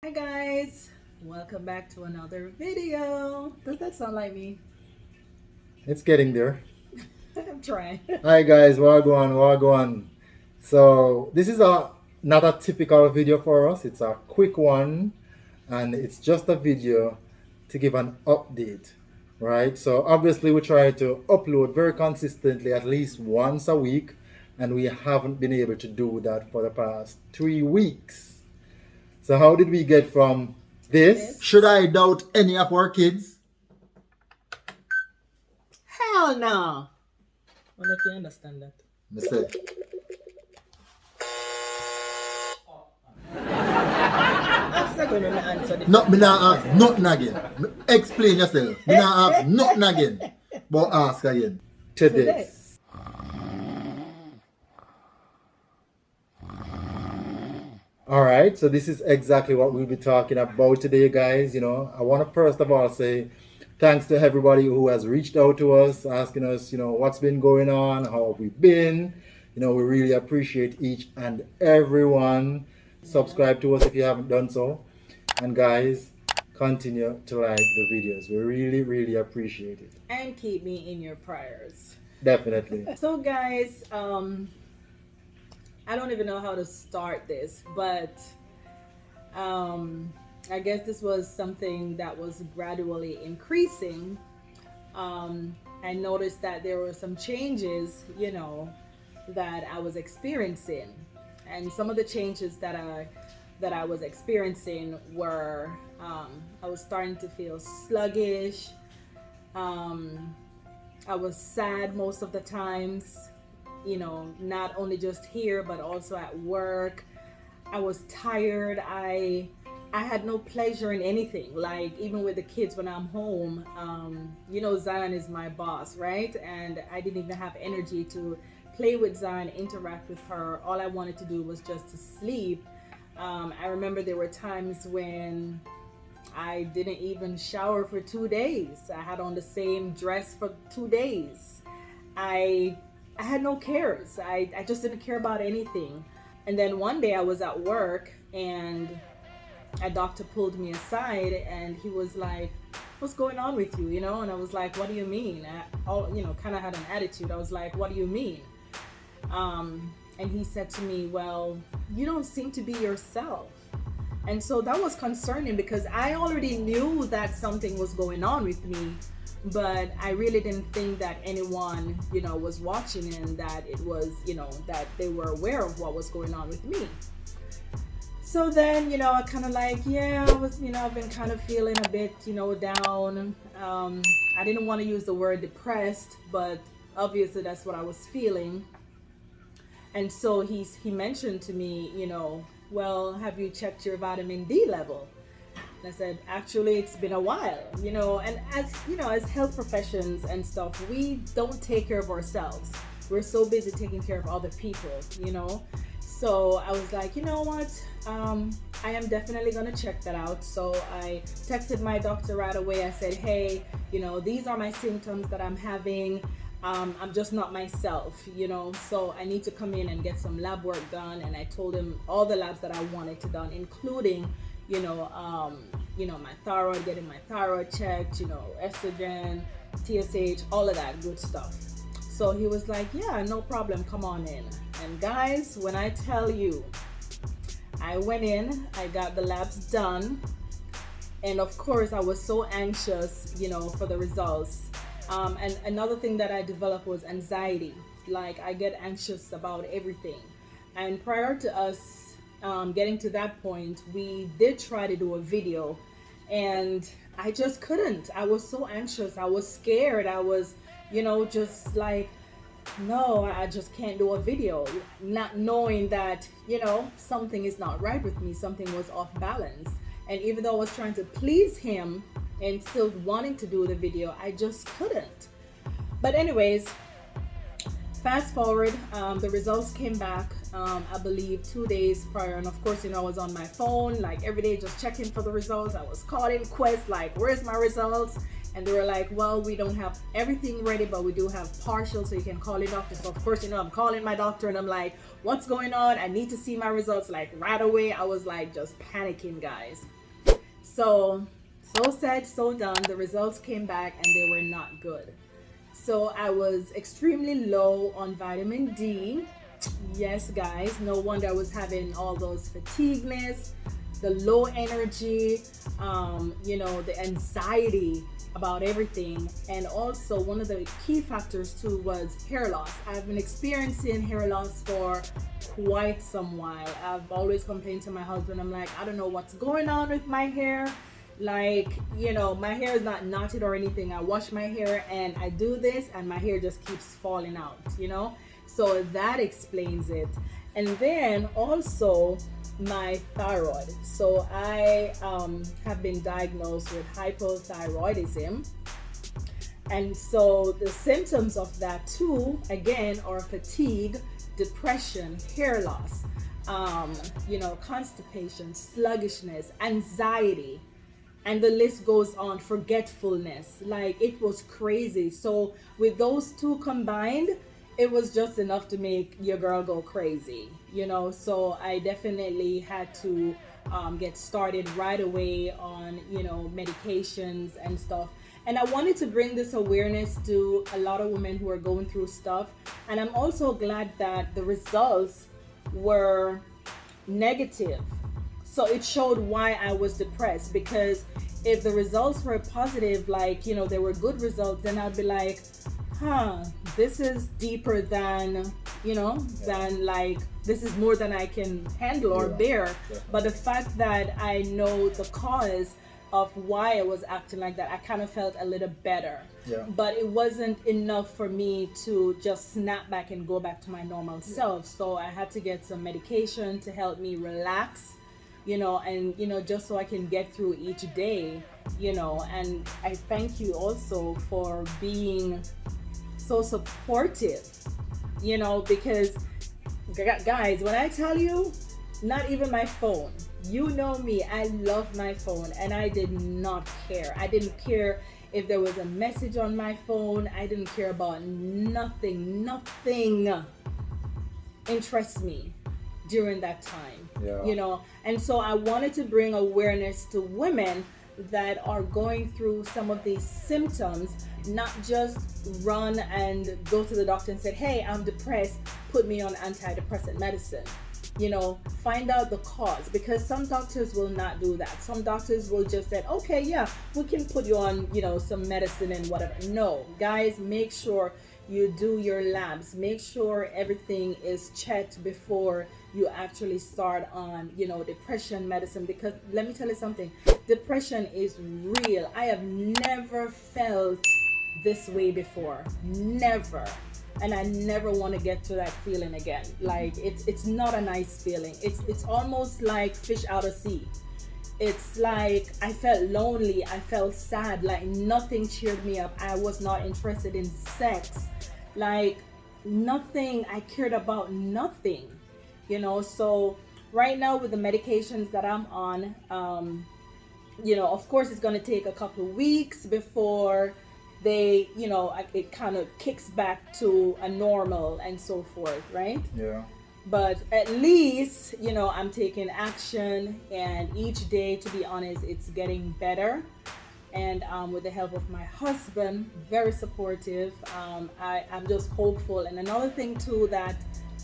Hi guys, welcome back to another video. Does that sound like me? It's getting there. I'm trying. Hi guys, wagwan. So this is not a typical video for us. It's a quick one, and it's just a video to give an update, right? So obviously we try to upload very consistently, at least once a week, and we haven't been able to do that for the past 3 weeks. So how did we get from this? Should I doubt any of our kids? Hell no. Wonder if you understand that. Mistake. That's not going to answer the No, me not ask nothing again. Explain yourself. Me not ask nothing again. But ask again. Today. Alright, so this is exactly what we'll be talking about today, guys. I want to first of all say thanks to everybody who has reached out to us, asking us, what's been going on, how have we been. We really appreciate each and everyone. Subscribe to us if you haven't done so. And guys, continue to like the videos. We really, really appreciate it. And keep me in your prayers. Definitely. So guys, I don't even know how to start this, but I guess this was something that was gradually increasing. I noticed that there were some changes, that I was experiencing. And some of the changes that I was experiencing were I was starting to feel sluggish. I was sad most of the times, not only just here but also at work. I was tired. I had no pleasure in anything, like even with the kids when I'm home. Zion is my boss, right? And I didn't even have energy to play with Zion, interact with her. All I wanted to do was just to sleep. I remember there were times when I didn't even shower for 2 days. I had on the same dress for 2 days. I had no cares. I just didn't care about anything. And then one day I was at work and a doctor pulled me aside and he was like, "What's going on with you?" And I was like, "What do you mean?" Kind of had an attitude. I was like, "What do you mean?" And he said to me, "Well, you don't seem to be yourself." And so that was concerning because I already knew that something was going on with me, but I really didn't think that anyone, was watching and that it was, that they were aware of what was going on with me. So then, I kind of like, I've been kind of feeling a bit, down. I didn't want to use the word depressed, but obviously that's what I was feeling. And so he mentioned to me, "Well, have you checked your vitamin D level?" And I said, "Actually, it's been a while, and as health professions and stuff, we don't take care of ourselves. We're so busy taking care of other people, So I was like, you know what? I am definitely going to check that out. So I texted my doctor right away. I said, "Hey, these are my symptoms that I'm having. I'm just not myself, so I need to come in and get some lab work done." And I told him all the labs that I wanted to done, including, my thyroid, getting my thyroid checked, estrogen, TSH, all of that good stuff. So he was like, "Yeah, no problem, come on in." And guys, when I tell you, I went in, I got the labs done, and of course I was so anxious, for the results. And another thing that I developed was anxiety. Like, I get anxious about everything. And prior to us getting to that point, we did try to do a video, and I just couldn't. I was so anxious. I was scared. I was, just like, no, I just can't do a video. Not knowing that, something is not right with me. Something was off balance. And even though I was trying to please him and still wanting to do the video, I just couldn't. But anyways, fast forward, the results came back, I believe 2 days prior. And of course, I was on my phone, like every day, just checking for the results. I was calling Quest, like, "Where's my results?" And they were like, "Well, we don't have everything ready, but we do have partial, so you can call your doctor." So of course, I'm calling my doctor and I'm like, "What's going on? I need to see my results like right away." I was like just panicking, guys. So said, so done. The results came back and they were not good. So I was extremely low on vitamin D. Yes, guys, no wonder I was having all those fatigueness, the low energy, the anxiety about everything. And also, one of the key factors too was hair loss. I've been experiencing hair loss for quite some while. I've always complained to my husband, I'm like, I don't know what's going on with my hair. Like, my hair is not knotted or anything. I wash my hair and I do this and my hair just keeps falling out, So that explains it. And then also my thyroid. So I have been diagnosed with hypothyroidism. And so the symptoms of that too, again, are fatigue, depression, hair loss, constipation, sluggishness, anxiety, and the list goes on, forgetfulness. Like, it was crazy. So with those two combined, it was just enough to make your girl go crazy, So I definitely had to get started right away on, medications and stuff. And I wanted to bring this awareness to a lot of women who are going through stuff. And I'm also glad that the results were negative. So it showed why I was depressed, because if the results were positive, like, there were good results, then I'd be like, this is deeper than, than like, this is more than I can handle or bear. Definitely. But the fact that I know the cause of why I was acting like that, I kind of felt a little better. Yeah. But it wasn't enough for me to just snap back and go back to my normal self. So I had to get some medication to help me relax, and just so I can get through each day, and I thank you also for being so supportive, because guys, when I tell you, not even my phone, me, I love my phone, and I did not care. I didn't care if there was a message on my phone. I didn't care about nothing interests me during that time. And so I wanted to bring awareness to women that are going through some of these symptoms, not just run and go to the doctor and say, hey, I'm depressed, put me on antidepressant medicine. Find out the cause, because some doctors will not do that. Some doctors will just say, okay, yeah, we can put you on, some medicine and whatever. No, guys, make sure you do your labs. Make sure everything is checked before you actually start on, depression medicine, because let me tell you something, depression is real. I have never felt this way before, never. And I never want to get to that feeling again. Like, it's not a nice feeling. It's almost like fish out of sea. It's like I felt lonely, I felt sad, like nothing cheered me up. I was not interested in sex, like nothing, I cared about nothing, So right now with the medications that I'm on, of course it's going to take a couple of weeks before they, it kind of kicks back to a normal and so forth, right? Yeah. But at least, I'm taking action, and each day, to be honest, it's getting better. And with the help of my husband, very supportive, I'm just hopeful. And another thing too that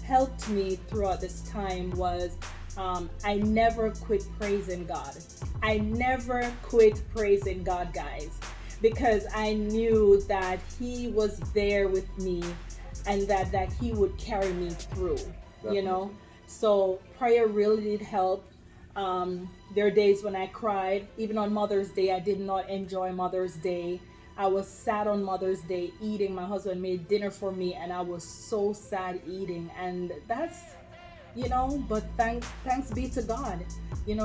helped me throughout this time was I never quit praising God. I never quit praising God, guys, because I knew that He was there with me, and that He would carry me through. Definitely. So prayer really did help. There are days when I cried. Even on Mother's Day, I did not enjoy Mother's Day. I was sad on Mother's Day eating. My husband made dinner for me, and I was so sad eating. And that's, but thanks be to God.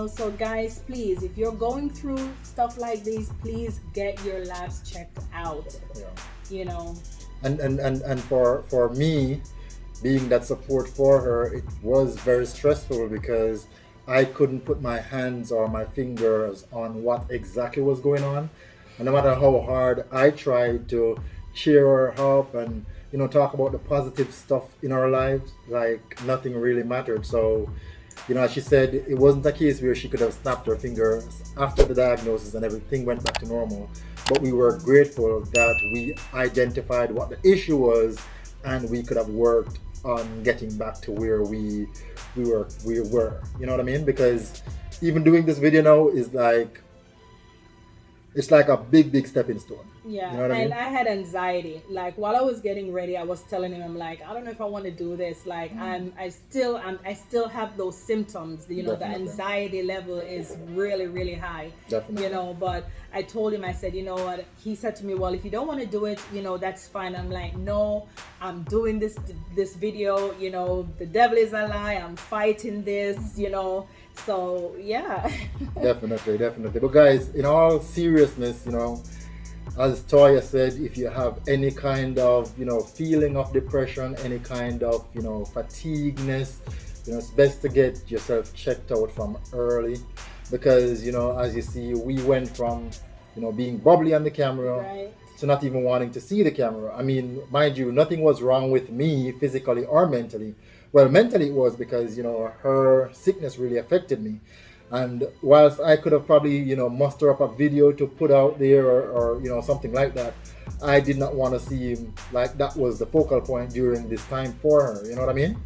So guys, please, if you're going through stuff like this, please get your labs checked out. Yeah. And for me, being that support for her, it was very stressful because I couldn't put my hands or my fingers on what exactly was going on. And no matter how hard I tried to cheer her up and talk about the positive stuff in our lives, like nothing really mattered. So you know, as she said, it wasn't a case where she could have snapped her fingers after the diagnosis and everything went back to normal. But we were grateful that we identified what the issue was, and we could have worked on getting back to where we were. You know what I mean? Because even doing this video now is like, it's like a big stepping stone. Yeah, you know what and I mean? I had anxiety. Like while I was getting ready, I was telling him, I'm like, I don't know if I want to do this. Like I still have those symptoms. You know, Definitely. the anxiety level is really high. Definitely. You know, but I told him, I said, you know what? He said to me, well, if you don't want to do it, you know, that's fine. I'm like, no, I'm doing this video. You know, the devil is a lie. I'm fighting this. You know. So yeah. Definitely. But guys, in all seriousness, you know, as Toya said, if you have any kind of, you know, feeling of depression, any kind of, you know, fatigueness, you know, it's best to get yourself checked out from early, because, you know, as you see, we went from, you know, being bubbly on the camera Right. to not even wanting to see the camera. I mean, mind you, nothing was wrong with me physically or mentally. Well, mentally it was because, you know, her sickness really affected me. And whilst I could have probably, you know, muster up a video to put out there, or you know, something like that, I did not want to seem like that was the focal point during this time for her. You know what I mean?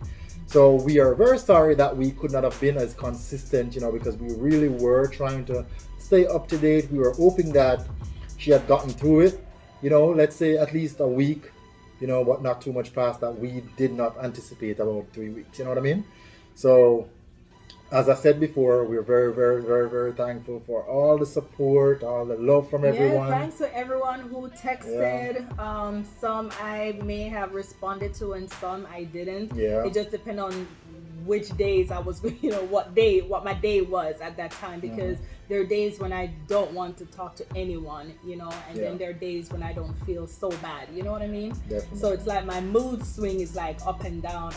So we are very sorry that we could not have been as consistent, you know, because we really were trying to stay up to date. We were hoping that she had gotten through it, you know, let's say at least a week, you know, but not too much past that. We did not anticipate about 3 weeks, you know what I mean? So as I said before, we're very thankful for all the support, all the love from everyone. Yeah, thanks to everyone who texted. Some I may have responded to, and some I didn't. Yeah. It just depends on which days I was, you know, what my day was at that time, because there are days when I don't want to talk to anyone, you know, and then there are days when I don't feel so bad, you know what I mean? Definitely. So it's like my mood swing is like up and down.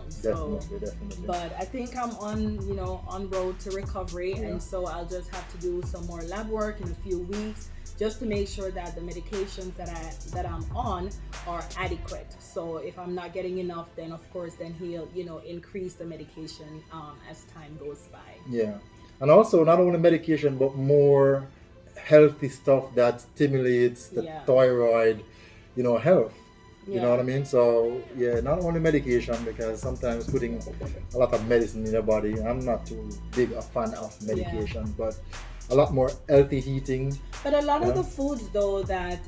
So Definitely. but I think I'm on, you know, on road to recovery, and so I'll just have to do some more lab work in a few weeks, just to make sure that the medications that I'm on are adequate. So if I'm not getting enough, then of course then he'll, you know, increase the medication as time goes by. Yeah. And also not only medication, but more healthy stuff that stimulates the thyroid, you know, health. You know what I mean? So yeah, not only medication, because sometimes putting a lot of medicine in your body, I'm not too big a fan of medication, but a lot more healthy eating. But a lot of the foods though that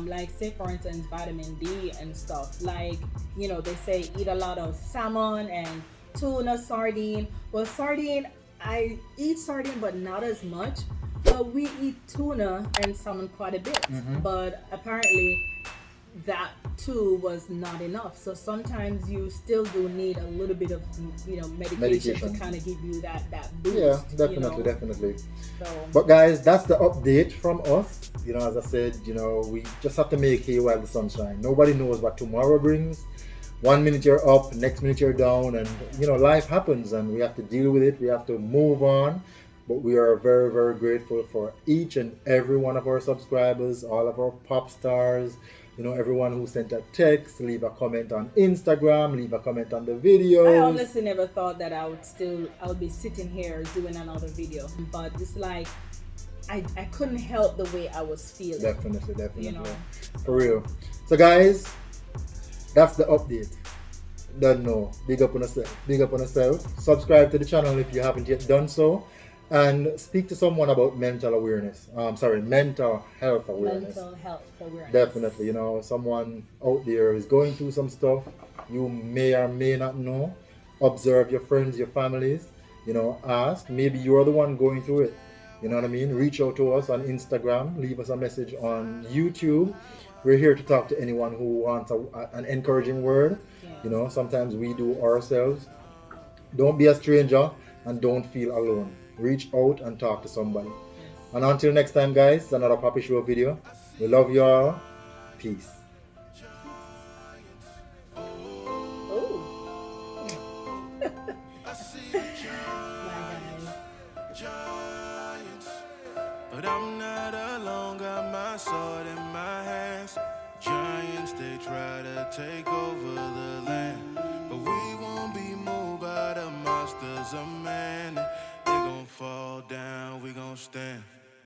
like say for instance vitamin D and stuff, like, you know, they say eat a lot of salmon and tuna, sardine. Well, sardine, I eat sardine but not as much, but we eat tuna and salmon quite a bit. But apparently that too was not enough. So sometimes you still do need a little bit of, you know, medication. To kind of give you that boost. Yeah, definitely. So, but guys, that's the update from us. You know, as I said, you know, we just have to make hay while the sun shines. Nobody knows what tomorrow brings. 1 minute you're up, next minute you're down, and you know, life happens and we have to deal with it. We have to move on. But we are very grateful for each and every one of our subscribers, all of our pop stars, you know, everyone who sent a text, leave a comment on Instagram, leave a comment on the video. I honestly never thought that I would be sitting here doing another video, but it's like I couldn't help the way I was feeling. Definitely. You know, for real. So guys, that's the update. Don't know. Big up on yourself. Subscribe to the channel if you haven't yet done so. And speak to someone about mental awareness. Mental health awareness. Mental health awareness. Definitely, you know, someone out there is going through some stuff you may or may not know. Observe your friends, your families, you know, ask. Maybe you're the one going through it. You know what I mean? Reach out to us on Instagram, leave us a message on YouTube. We're here to talk to anyone who wants an encouraging word. You know, sometimes we do ourselves. Don't be a stranger and don't feel alone. Reach out and talk to somebody. And until next time, guys, another Poppy Show video. We love you all. Peace. But I'm not alone, got my sword in my hands. Giants, they try to take over the land, but we won't be moved by the monsters of man. standing. They gon' fall down, we gon' stand.